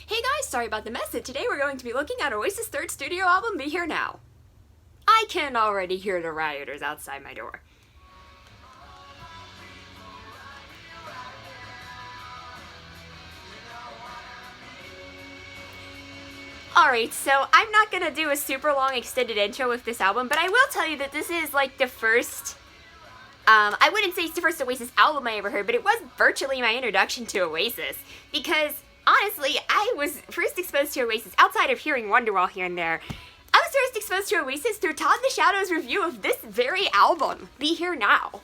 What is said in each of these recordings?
Hey guys, sorry about the mess. Today we're going to be looking at Oasis' third studio album, Be Here Now. I can already hear the rioters outside my door. Alright, so I'm not gonna do a super long extended intro with this album, but I will tell you that this is like the first, I wouldn't say it's the first Oasis album I ever heard, but it was virtually my introduction to Oasis, because honestly, I was first exposed to Oasis, outside of hearing Wonderwall here and there, I was first exposed to Oasis through Todd the Shadow's review of this very album, Be Here Now.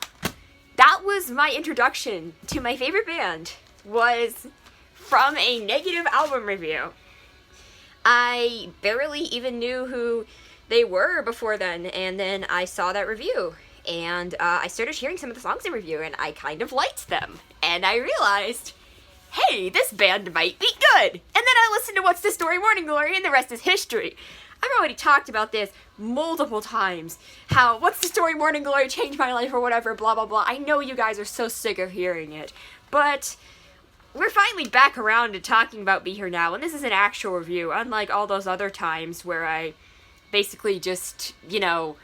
That was my introduction to my favorite band, was from a negative album review. I barely even knew who they were before then, and then I saw that review, and I started hearing some of the songs in review, and I kind of liked them, and I realized, hey, this band might be good! And then I listened to What's the Story, Morning Glory, and the rest is history. I've already talked about this multiple times, how What's the Story, Morning Glory changed my life or whatever, blah blah blah. I know you guys are so sick of hearing it, but we're finally back around to talking about Be Here Now, and this is an actual review, unlike all those other times where I basically just, you know,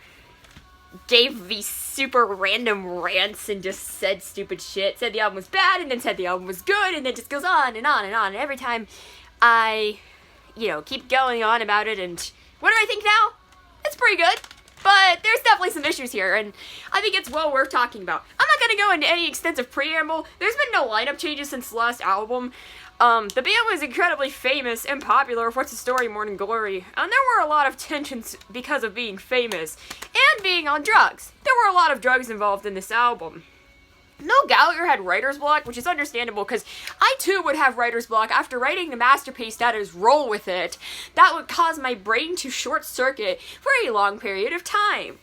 gave these super random rants and just said stupid shit, said the album was bad, and then said the album was good, and then just goes on and on and on, and every time I, you know, keep going on about it, and what do I think now? It's pretty good. But there's definitely some issues here, and I think it's well worth talking about. I'm not going to go into any extensive preamble. There's been no lineup changes since the last album. The band was incredibly famous and popular with What's the Story, Morning Glory, and there were a lot of tensions because of being famous and being on drugs. There were a lot of drugs involved in this album. Noel Gallagher had writer's block, which is understandable because I too would have writer's block after writing the masterpiece that is Roll With It. That would cause my brain to short circuit for a long period of time.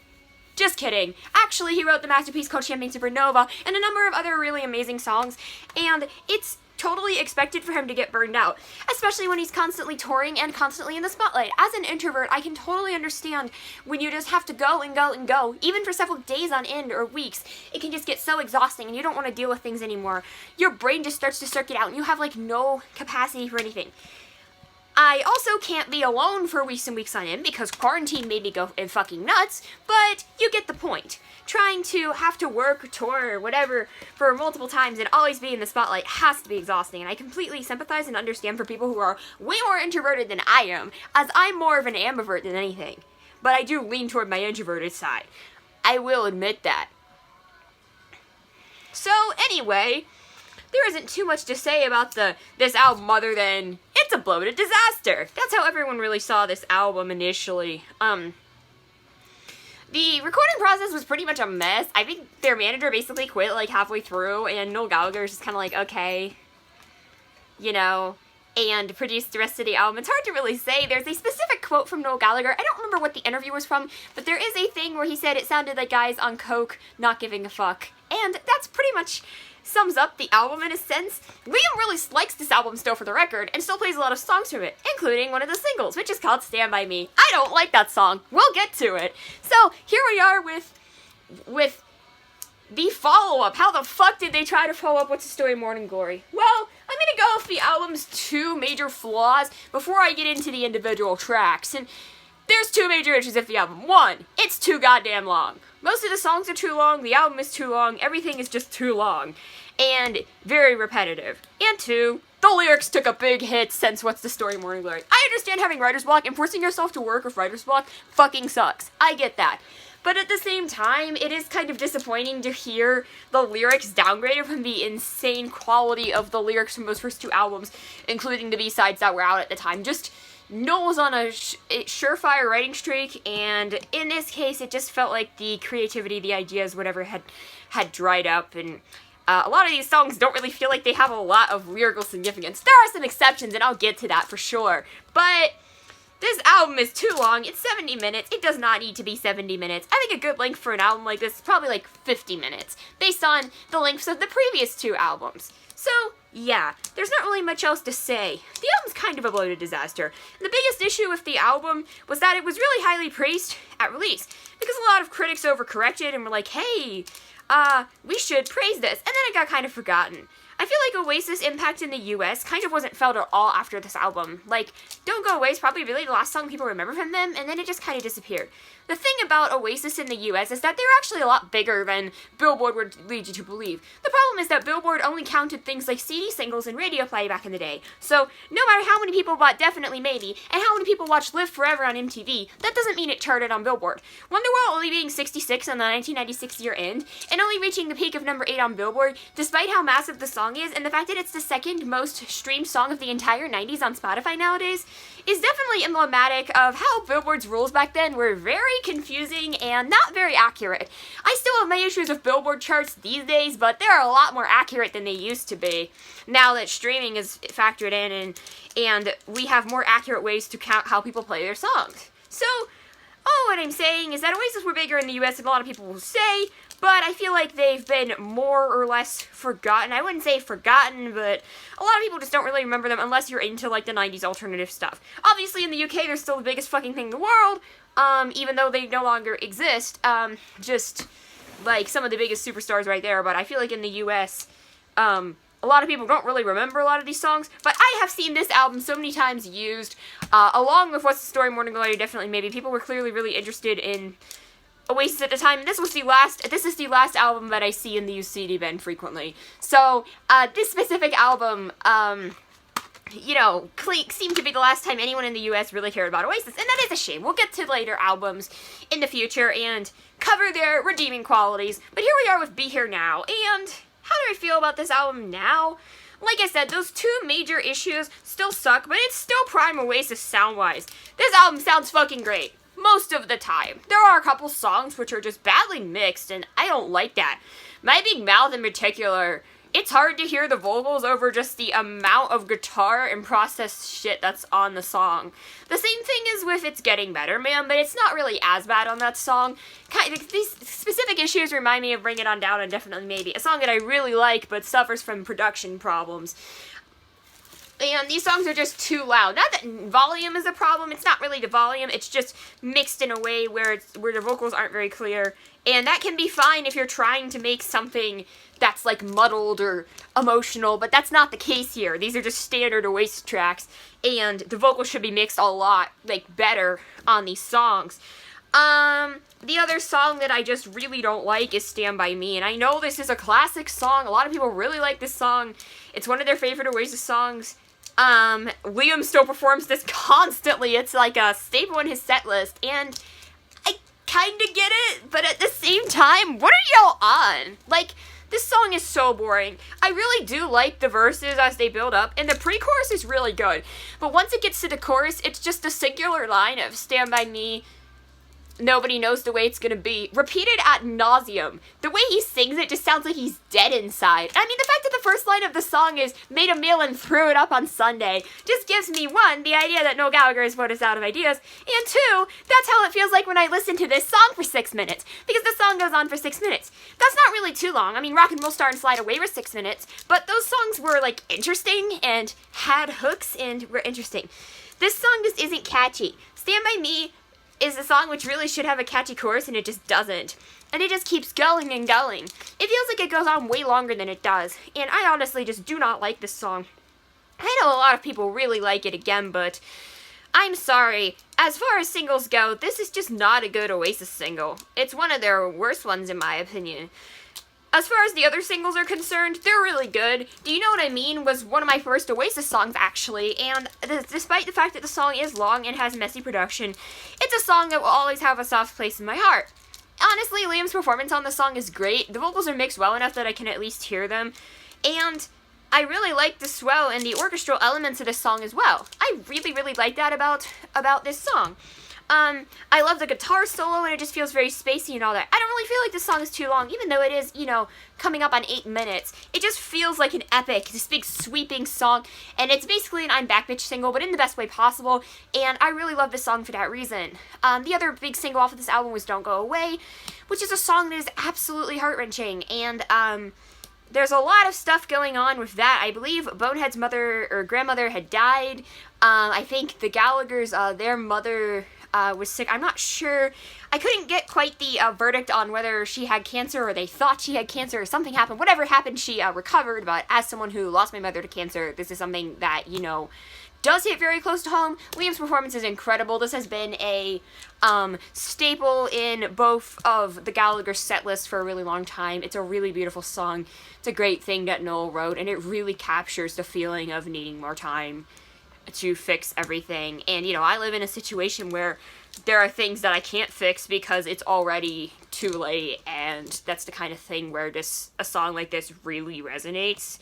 Just kidding. Actually, he wrote the masterpiece called Champagne Supernova and a number of other really amazing songs, and it's totally expected for him to get burned out, especially when he's constantly touring and constantly in the spotlight. As an introvert, I can totally understand when you just have to go and go and go, even for several days on end or weeks. It can just get so exhausting and you don't want to deal with things anymore. Your brain just starts to circuit out and you have like no capacity for anything. I also can't be alone for weeks and weeks on end because quarantine made me go fucking nuts, but you get the point. Trying to have to work, tour, or whatever for multiple times and always be in the spotlight has to be exhausting, and I completely sympathize and understand for people who are way more introverted than I am, as I'm more of an ambivert than anything. But I do lean toward my introverted side. I will admit that. So, anyway, there isn't too much to say about this album other than it's a bloated disaster. That's how everyone really saw this album initially. The recording process was pretty much a mess. I think their manager basically quit like halfway through, and Noel Gallagher is just kind of like, okay, you know, and produced the rest of the album. It's hard to really say. There's a specific quote from Noel Gallagher. I don't remember what the interview was from, but there is a thing where he said it sounded like guys on coke not giving a fuck. And that's pretty much sums up the album in a sense. Liam really likes this album still, for the record, and still plays a lot of songs from it, including one of the singles, which is called Stand By Me. I don't like that song. We'll get to it. So, here we are with the follow-up. How the fuck did they try to follow up What's the Story, Morning Glory? Well, I'm gonna go with the album's two major flaws before I get into the individual tracks, and there's two major issues with the album. One, it's too goddamn long. Most of the songs are too long, the album is too long, everything is just too long, and very repetitive. And two, the lyrics took a big hit since What's the Story, Morning Glory. I understand having writer's block and forcing yourself to work with writer's block fucking sucks. I get that. But at the same time, it is kind of disappointing to hear the lyrics downgraded from the insane quality of the lyrics from those first two albums, including the B-sides that were out at the time. Just Noel was on a surefire writing streak, and in this case, it just felt like the creativity, the ideas, whatever, had dried up, and a lot of these songs don't really feel like they have a lot of lyrical significance. There are some exceptions, and I'll get to that for sure, but this album is too long. It's 70 minutes. It does not need to be 70 minutes. I think a good length for an album like this is probably like 50 minutes, based on the lengths of the previous two albums. So, yeah, there's not really much else to say. The album's kind of a bloated disaster. And the biggest issue with the album was that it was really highly praised at release, because a lot of critics overcorrected and were like, hey, we should praise this, and then it got kind of forgotten. I feel like Oasis' impact in the US kind of wasn't felt at all after this album. Like, Don't Go Away is probably really the last song people remember from them, and then it just kind of disappeared. The thing about Oasis in the US is that they're actually a lot bigger than Billboard would lead you to believe. The problem is that Billboard only counted things like CD singles and radio play back in the day. So, no matter how many people bought Definitely Maybe, and how many people watched Live Forever on MTV, that doesn't mean it charted on Billboard. Wonderwall only being 66 on the 1996 year end, and only reaching the peak of number 8 on Billboard, despite how massive the song is, and the fact that it's the second most streamed song of the entire 90s on Spotify nowadays, is definitely emblematic of how Billboard's rules back then were very confusing and not very accurate. I still have my issues with Billboard charts these days, but they're a lot more accurate than they used to be, now that streaming is factored in and we have more accurate ways to count how people play their songs. So, what I'm saying is that Oasis were bigger in the US than a lot of people will say, but I feel like they've been more or less forgotten. I wouldn't say forgotten, but a lot of people just don't really remember them unless you're into, like, the 90s alternative stuff. Obviously, in the UK, they're still the biggest fucking thing in the world, even though they no longer exist. Just, like, some of the biggest superstars right there, but I feel like in the US, a lot of people don't really remember a lot of these songs, but I have seen this album so many times used, along with What's the Story, Morning Glory, Definitely Maybe. People were clearly really interested in Oasis at the time, and this is the last album that I see in the CD bin frequently. So, this specific album, seemed to be the last time anyone in the US really cared about Oasis, and that is a shame. We'll get to later albums in the future and cover their redeeming qualities, but here we are with Be Here Now, and how do I feel about this album now? Like I said, those two major issues still suck, but it's still prime Oasis sound-wise. This album sounds fucking great. Most of the time. There are a couple songs which are just badly mixed, and I don't like that. My Big Mouth in particular, it's hard to hear the vocals over just the amount of guitar and processed shit that's on the song. The same thing is with It's Getting Better, Man, but it's not really as bad on that song. These specific issues remind me of Bring It On Down and Definitely Maybe, a song that I really like but suffers from production problems. And these songs are just too loud. Not that volume is a problem, it's not really the volume, it's just mixed in a way where the vocals aren't very clear. And that can be fine if you're trying to make something that's like muddled or emotional, but that's not the case here. These are just standard Oasis tracks, and the vocals should be mixed a lot, like, better on these songs. The other song that I just really don't like is Stand By Me, and I know this is a classic song. A lot of people really like this song. It's one of their favorite Oasis songs. Liam still performs this constantly. It's like a staple in his set list, and I kinda get it, but at the same time, what are y'all on? Like, this song is so boring. I really do like the verses as they build up, and the pre-chorus is really good, but once it gets to the chorus, it's just a singular line of Stand By Me, nobody knows the way it's gonna be, repeated ad nauseum. The way he sings it just sounds like he's dead inside. I mean, the fact that the first line of the song is, made a meal and threw it up on Sunday, just gives me, one, the idea that Noel Gallagher is what is out of ideas, and two, that's how it feels like when I listen to this song for 6 minutes, because the song goes on for 6 minutes. That's not really too long. I mean, Rock and Roll Star and Slide Away were 6 minutes, but those songs were, like, interesting, and had hooks, and were interesting. This song just isn't catchy. Stand By Me is a song which really should have a catchy chorus, and it just doesn't. And it just keeps going and going. It feels like it goes on way longer than it does, and I honestly just do not like this song. I know a lot of people really like it again, but I'm sorry. As far as singles go, this is just not a good Oasis single. It's one of their worst ones in my opinion. As far as the other singles are concerned, they're really good. Do You Know What I Mean was one of my first Oasis songs, actually, and despite the fact that the song is long and has messy production, it's a song that will always have a soft place in my heart. Honestly, Liam's performance on the song is great. The vocals are mixed well enough that I can at least hear them, and I really like the swell and the orchestral elements of this song as well. I really, really like that about this song. I love the guitar solo, and it just feels very spacey and all that. I don't really feel like this song is too long, even though it is, coming up on 8 minutes. It just feels like an epic, this big sweeping song, and it's basically an I'm Back Bitch single, but in the best way possible, and I really love this song for that reason. The other big single off of this album was Don't Go Away, which is a song that is absolutely heart-wrenching, and, there's a lot of stuff going on with that. I believe Bonehead's mother or grandmother had died. I think the Gallaghers, their mother was sick. I'm not sure. I couldn't get quite the verdict on whether she had cancer or they thought she had cancer or something happened. Whatever happened, she recovered. But as someone who lost my mother to cancer, this is something that, you know, does hit very close to home. Liam's performance is incredible. This has been a staple in both of the Gallagher set lists for a really long time. It's a really beautiful song. It's a great thing that Noel wrote, and it really captures the feeling of needing more time to fix everything. And, you know, I live in a situation where there are things that I can't fix because it's already too late, and that's the kind of thing where a song like this really resonates.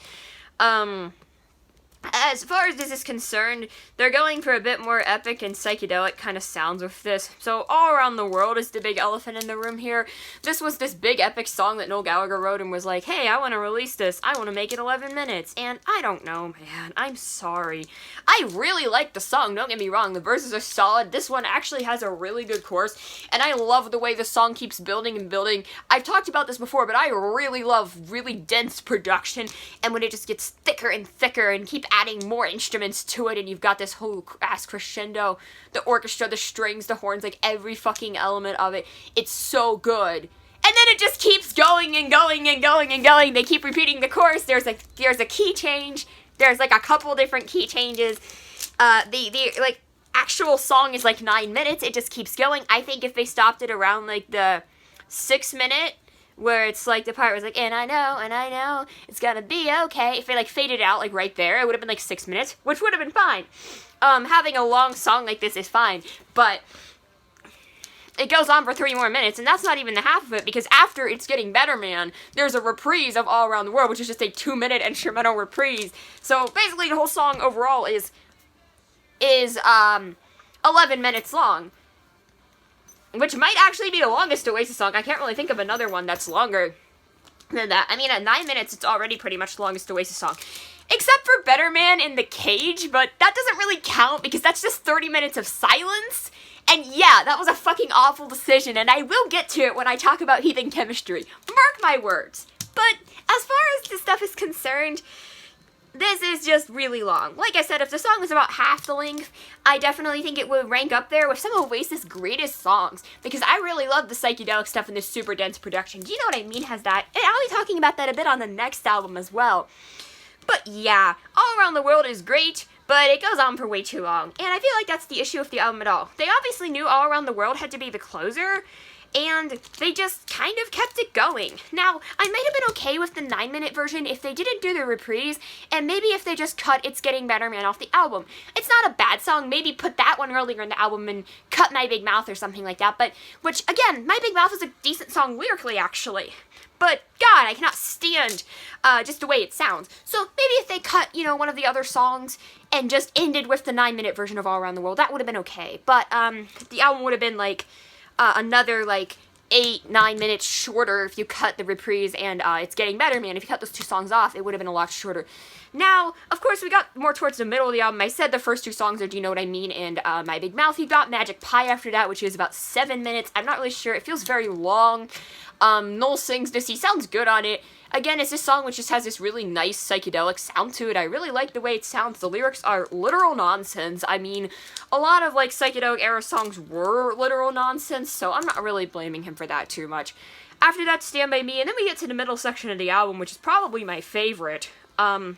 As far as this is concerned, they're going for a bit more epic and psychedelic kind of sounds with this. So All Around the World is the big elephant in the room here. This was this big epic song that Noel Gallagher wrote and was like, hey, I want to release this. I want to make it 11 minutes. And I don't know, man. I'm sorry. I really like the song. Don't get me wrong. The verses are solid. This one actually has a really good chorus. And I love the way the song keeps building and building. I've talked about this before, but I really love really dense production. And when it just gets thicker and thicker and keep adding more instruments to it, and you've got this whole ass crescendo, the orchestra, the strings, the horns, like every fucking element of it. It's so good. And then it just keeps going and going and going and going. They keep repeating the chorus. There's a key change. There's like a couple different key changes. The like actual song is like 9 minutes. It just keeps going. I think if they stopped it around like the 6 minute, where it's like the part was like, and I know, it's gonna be okay. If they like faded out like right there, it would have been like 6 minutes, which would have been fine. Having a long song like this is fine, but it goes on for 3 more minutes, and that's not even the half of it, because after It's Getting Better Man, there's a reprise of All Around the World, which is just a 2-minute instrumental reprise. So basically the whole song overall is 11 minutes long. Which might actually be the longest Oasis song. I can't really think of another one that's longer than that. I mean, at 9 minutes, it's already pretty much the longest Oasis song. Except for Better Man in the Cage, but that doesn't really count because that's just 30 minutes of silence. And yeah, that was a fucking awful decision, and I will get to it when I talk about Heathen Chemistry. Mark my words. But as far as this stuff is concerned, this is just really long. Like I said, if the song was about half the length, I definitely think it would rank up there with some of Oasis' greatest songs, because I really love the psychedelic stuff in this super dense production. Do you know what I mean has that? And I'll be talking about that a bit on the next album as well. But yeah, All Around the World is great, but it goes on for way too long. And I feel like that's the issue with the album at all. They obviously knew All Around the World had to be the closer, and they just kind of kept it going. Now, I might have been okay with the 9-minute version if they didn't do the reprise, and maybe if they just cut It's Getting Better Man off the album. It's not a bad song, maybe put that one earlier in the album and cut My Big Mouth or something like that, but, which, again, My Big Mouth is a decent song lyrically, actually. But, God, I cannot stand just the way it sounds. So, maybe if they cut, you know, one of the other songs and just ended with the 9-minute version of All Around the World, that would have been okay. But, the album would have been, like, another, like, 8-9 minutes shorter if you cut the reprise and It's Getting Better Man. If you cut those 2 songs off, it would have been a lot shorter. Now, of course, we got more towards the middle of the album. I said the first 2 songs are Do You Know What I Mean and My Big Mouth. You got Magic Pie after that, which is about 7 minutes. I'm not really sure. It feels very long. Noel sings this. He sounds good on it. Again, it's this song which just has this really nice psychedelic sound to it. I really like the way it sounds. The lyrics are literal nonsense. I mean, a lot of, like, psychedelic era songs were literal nonsense, so I'm not really blaming him for that too much. After that, Stand By Me, and then we get to the middle section of the album, which is probably my favorite. I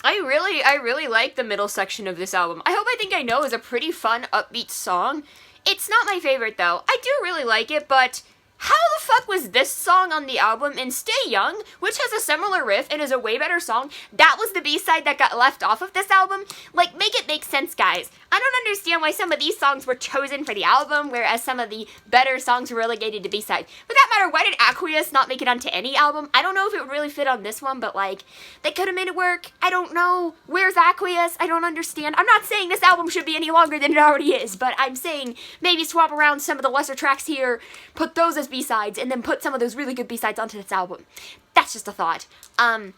really like the middle section of this album. I Hope I Think I Know is a pretty fun, upbeat song. It's not my favorite, though. I do really like it, but how the fuck was this song on the album and Stay Young, which has a similar riff and is a way better song, that was the B-side that got left off of this album? Like, make it make sense, guys. I don't understand why some of these songs were chosen for the album, whereas some of the better songs were relegated to B-side. For that matter, why did Aqueous not make it onto any album? I don't know if it would really fit on this one, but, like, they could have made it work. I don't know. Where's Aqueous? I don't understand. I'm not saying this album should be any longer than it already is, but I'm saying maybe swap around some of the lesser tracks here, put those as B-sides, and then put some of those really good B-sides onto this album. That's just a thought. Then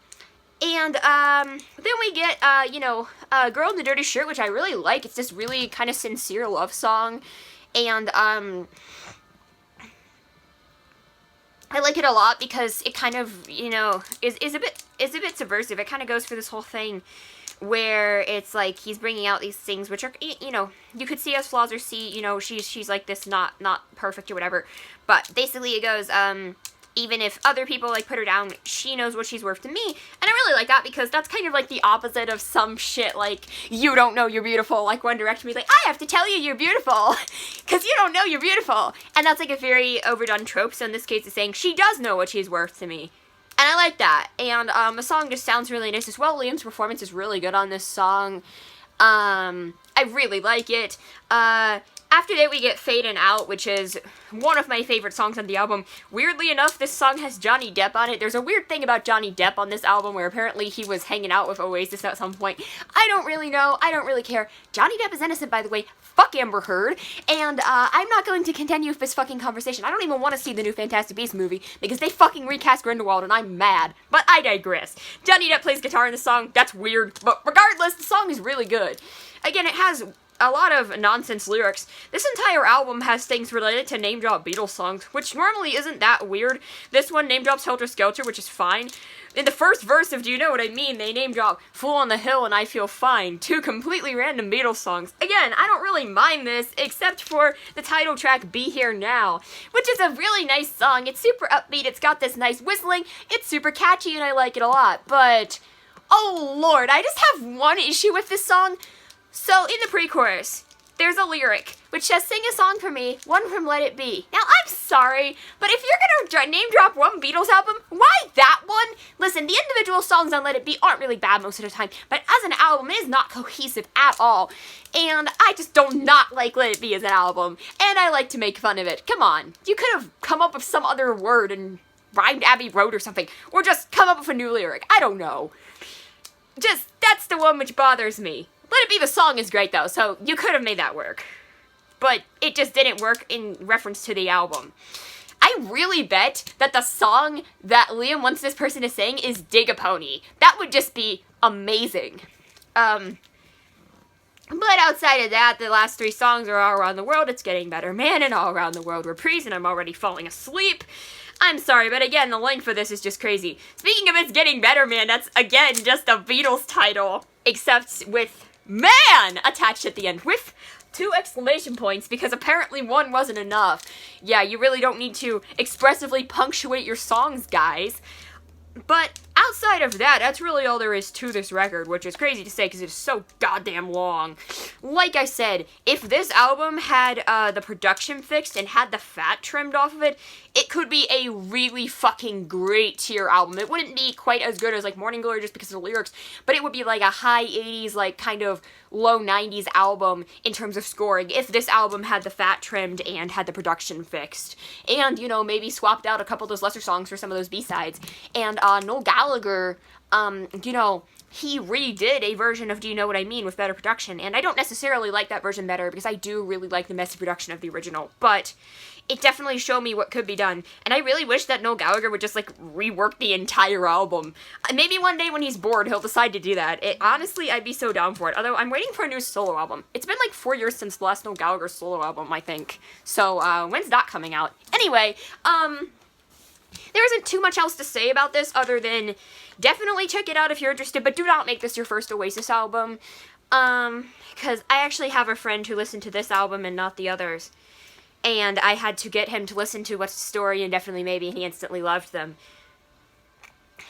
we get, Girl in the Dirty Shirt, which I really like. It's this really kind of sincere love song, and, I like it a lot because it kind of, is a bit subversive. It kind of goes for this whole thing where it's like he's bringing out these things which are, you know, you could see as flaws or see, you know, she's like this not perfect or whatever, but basically it goes, even if other people like put her down, she knows what she's worth to me. And I really like that because that's kind of like the opposite of some shit like, you don't know you're beautiful, like One Direction be like, I have to tell you you're beautiful because you don't know you're beautiful. And that's like a very overdone trope. So in this case it's saying she does know what she's worth to me. And I like that. And the song just sounds really nice as well. Liam's performance is really good on this song. I really like it. After that we get Fadin' Out, which is one of my favorite songs on the album. Weirdly enough, this song has Johnny Depp on it. There's a weird thing about Johnny Depp on this album where apparently he was hanging out with Oasis at some point. I don't really know. I don't really care. Johnny Depp is innocent, by the way. Fuck Amber Heard. And I'm not going to continue with this fucking conversation. I don't even want to see the new Fantastic Beasts movie because they fucking recast Grindelwald and I'm mad. But I digress. Johnny Depp plays guitar in the song. That's weird. But regardless, the song is really good. Again, it has a lot of nonsense lyrics. This entire album has things related to name drop Beatles songs, which normally isn't that weird. This one name drops Helter Skelter, which is fine. In the first verse of Do You Know What I Mean, they name drop Fool on the Hill and I Feel Fine, two completely random Beatles songs. Again, I don't really mind this, except for the title track Be Here Now, which is a really nice song. It's super upbeat, it's got this nice whistling, it's super catchy, and I like it a lot. But, oh lord, I just have one issue with this song. So, in the pre-chorus, there's a lyric which says, sing a song for me, one from Let It Be. Now, I'm sorry, but if you're gonna name drop one Beatles album, why that one? Listen, the individual songs on Let It Be aren't really bad most of the time, but as an album, it is not cohesive at all. And I just do not like Let It Be as an album, and I like to make fun of it. Come on, you could have come up with some other word and rhymed Abbey Road or something, or just come up with a new lyric. I don't know. Just, that's the one which bothers me. Let It Be, the song is great though, so you could have made that work. But it just didn't work in reference to the album. I really bet that the song that Liam wants this person to sing is Dig a Pony. That would just be amazing. But outside of that, the last three songs are All Around the World, It's Getting Better Man, and All Around the World Reprise, and I'm already falling asleep. I'm sorry, but again, the length for this is just crazy. Speaking of It's Getting Better Man, that's again just a Beatles title, except with man attached at the end with 2 exclamation points because apparently one wasn't enough. Yeah, you really don't need to expressively punctuate your songs, guys. But outside of that, that's really all there is to this record, which is crazy to say because it's so goddamn long. Like I said, if this album had the production fixed and had the fat trimmed off of it, it could be a really fucking great tier album. It wouldn't be quite as good as like Morning Glory just because of the lyrics, but it would be like a high 80s, like kind of low 90s album in terms of scoring if this album had the fat trimmed and had the production fixed. And, you know, maybe swapped out a couple of those lesser songs for some of those B-sides. And Noel Gallagher, you know, he redid a version of Do You Know What I Mean with better production, and I don't necessarily like that version better because I do really like the messy production of the original, but it definitely showed me what could be done, and I really wish that Noel Gallagher would just, like, rework the entire album. Maybe one day when he's bored, he'll decide to do that. Honestly, I'd be so down for it, although I'm waiting for a new solo album. It's been, like, 4 years since the last Noel Gallagher solo album, I think. So, when's that coming out? Anyway, there isn't too much else to say about this other than definitely check it out if you're interested, but do not make this your first Oasis album, because I actually have a friend who listened to this album and not the others, and I had to get him to listen to What's the Story and Definitely Maybe, and he instantly loved them.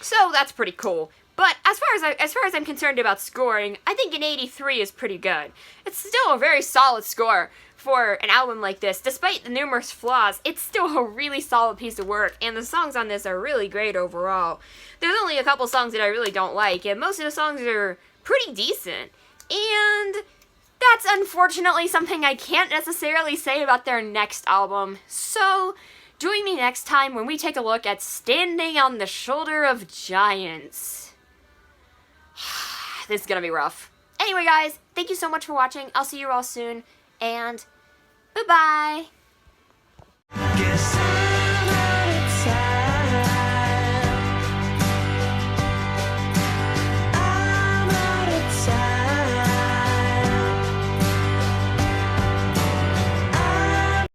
So that's pretty cool. But as far as I'm concerned about scoring, I think an 83 is pretty good. It's still a very solid score for an album like this. Despite the numerous flaws, it's still a really solid piece of work, and the songs on this are really great overall. There's only a couple songs that I really don't like, and most of the songs are pretty decent. And that's unfortunately something I can't necessarily say about their next album. So, join me next time when we take a look at Standing on the Shoulder of Giants. This is gonna be rough. Anyway, guys, thank you so much for watching. I'll see you all soon, and bye-bye.